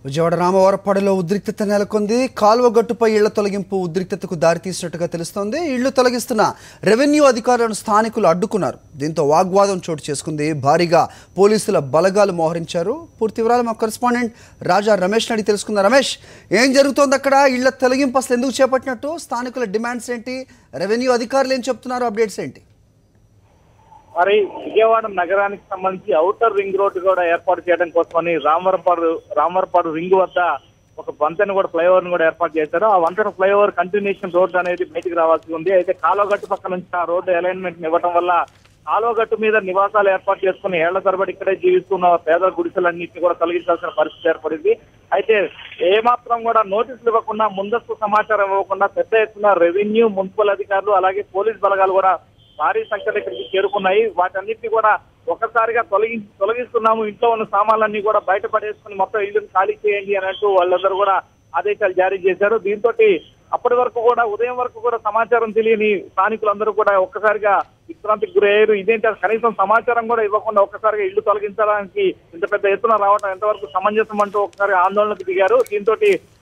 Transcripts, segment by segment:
విజయవాడ రామవరపాడులో ఉద్రిక్తత నెలకొంది. కాల్వగట్టుపై ఇళ్ల తొలగింపు ఉద్రిక్తతకు దారితీసినట్టుగా తెలుస్తోంది. ఇళ్లు తొలగిస్తున్న రెవెన్యూ అధికారులను స్థానికులు అడ్డుకున్నారు. దీంతో వాగ్వాదం చోటు చేసుకుంది. భారీగా పోలీసుల బలగాలు మోహరించారు. పూర్తి వివరాలు మా కరెస్పాండెంట్ రాజా రమేష్ అడిగి తెలుసుకుందాం. రమేష్, ఏం జరుగుతోంది అక్కడ? ఇళ్ల తొలగింపు అసలు ఎందుకు చేపట్టినట్టు? స్థానికుల డిమాండ్స్ ఏంటి? రెవెన్యూ అధికారులు ఏం చెప్తున్నారు? అప్డేట్స్ ఏంటి? మరి విజయవాడ నగరానికి సంబంధించి ఔటర్ రింగ్ రోడ్డు కూడా ఏర్పాటు చేయడం కోసమని రామవరపాడు రింగ్ వద్ద ఒక వంతెన కూడా ఫ్లైఓవర్ ను కూడా ఏర్పాటు చేశారు. ఆ వంతెన ఫ్లైఓవర్ కంటిన్యూషన్ రోడ్డు అనేది బయటికి రావాల్సి ఉంది. అయితే కాలువగట్టు పక్క నుంచి ఆ రోడ్డు అలైన్మెంట్ ఇవ్వడం వల్ల కాలువగట్టు మీద నివాసాలు ఏర్పాటు చేసుకుని ఏళ్ల తరబడి ఇక్కడే జీవిస్తున్న పేద గుడిసెలన్నింటినీ కూడా తొలగించాల్సిన పరిస్థితి ఏర్పడింది. అయితే ఏమాత్రం కూడా నోటీసులు ఇవ్వకుండా, ముందస్తు సమాచారం ఇవ్వకుండా పెద్ద ఎత్తున రెవెన్యూ, మున్సిపల్ అధికారులు అలాగే పోలీస్ బలగాలు కూడా భారీ సంఖ్యలో ఇక్కడికి చేరుకున్నాయి. వాటన్నిటిని కూడా ఒక్కసారిగా తొలగిస్తున్నాము, ఇంట్లో ఉన్న సామాన్లన్నీ కూడా బయటపడేసుకుని మొత్తం ఇల్లుని ఖాళీ చేయండి అన్నట్టు వాళ్ళందరూ కూడా ఆదేశాలు జారీ చేశారు. దీంతో అప్పటి వరకు కూడా ఉదయం వరకు కూడా సమాచారం తెలియని స్థానికులందరూ కూడా ఒక్కసారిగా విశ్రాంతికి గురయ్యారు. ఇదేంటి, కనీసం సమాచారం కూడా ఇవ్వకుండా ఒక్కసారిగా ఇల్లు తొలగించడానికి ఇంత పెద్ద ఎత్తున రావడం ఎంతవరకు సమంజసం అంటూ ఒకసారి ఆందోళనకు దిగారు. దీంతో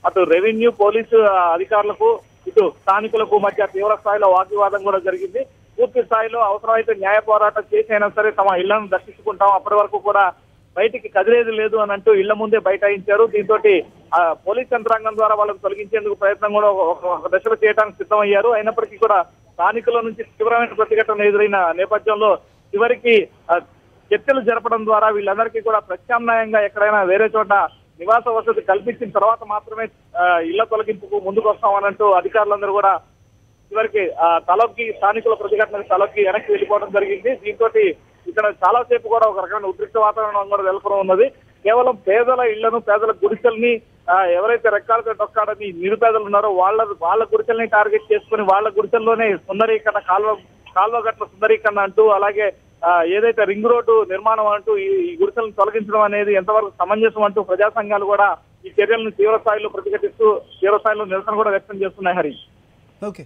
అటు రెవెన్యూ, పోలీసు అధికారులకు ఇటు స్థానికులకు మధ్య తీవ్ర స్థాయిలో వాగ్వివాదం కూడా జరిగింది. పూర్తి స్థాయిలో అవసరమైతే న్యాయ పోరాటం చేసైనా సరే తమ ఇళ్లను దర్శించుకుంటాం, అప్పటి వరకు కూడా బయటికి కదిలేది లేదు అని అంటూ ఇళ్ల ముందే బైఠాయించారు. దీంతో పోలీస్ యంత్రాంగం ద్వారా వాళ్ళని తొలగించేందుకు ప్రయత్నం కూడా ఒక దశలో చేయడానికి సిద్ధమయ్యారు. అయినప్పటికీ కూడా స్థానికుల నుంచి తీవ్రమైన ప్రతిఘటన ఎదురైన నేపథ్యంలో చివరికి చర్చలు జరపడం ద్వారా వీళ్ళందరికీ కూడా ప్రత్యామ్నాయంగా ఎక్కడైనా వేరే చోట నివాస వసతి కల్పించిన తర్వాత మాత్రమే ఇళ్ల తొలగింపుకు ముందుకు వస్తామనంటూ అధికారులందరూ కూడా చివరికి తలొక్కి స్థానికుల ప్రతిఘటనకు తలొక్కి వెనక్కి వెళ్ళిపోవడం జరిగింది. దీంతో ఇక్కడ చాలా సేపు కూడా ఒక రకమైన ఉద్రిక్త వాతావరణం కూడా నెలకొని ఉన్నది. కేవలం పేదల ఇళ్లను, పేదల గుడిసెల్ని ఎవరైతే రెక్కాలతో డొక్కాడని నిరుపేదలు ఉన్నారో వాళ్ళ గుడిసెల్ని టార్గెట్ చేసుకుని వాళ్ళ గుడిసెల్లోనే సుందరీకరణ, కాల్వగట్ల సుందరీకరణ అంటూ, అలాగే ఏదైతే రింగ్ రోడ్డు నిర్మాణం అంటూ ఈ గుడిసెలను తొలగించడం అనేది ఎంతవరకు సమంజసం అంటూ ప్రజా సంఘాలు కూడా ఈ చర్యలను తీవ్ర స్థాయిలో ప్రతిఘటిస్తూ తీవ్ర స్థాయిలో నిరసన కూడా వ్యక్తం చేస్తున్నాయి. హరి, ఓకే.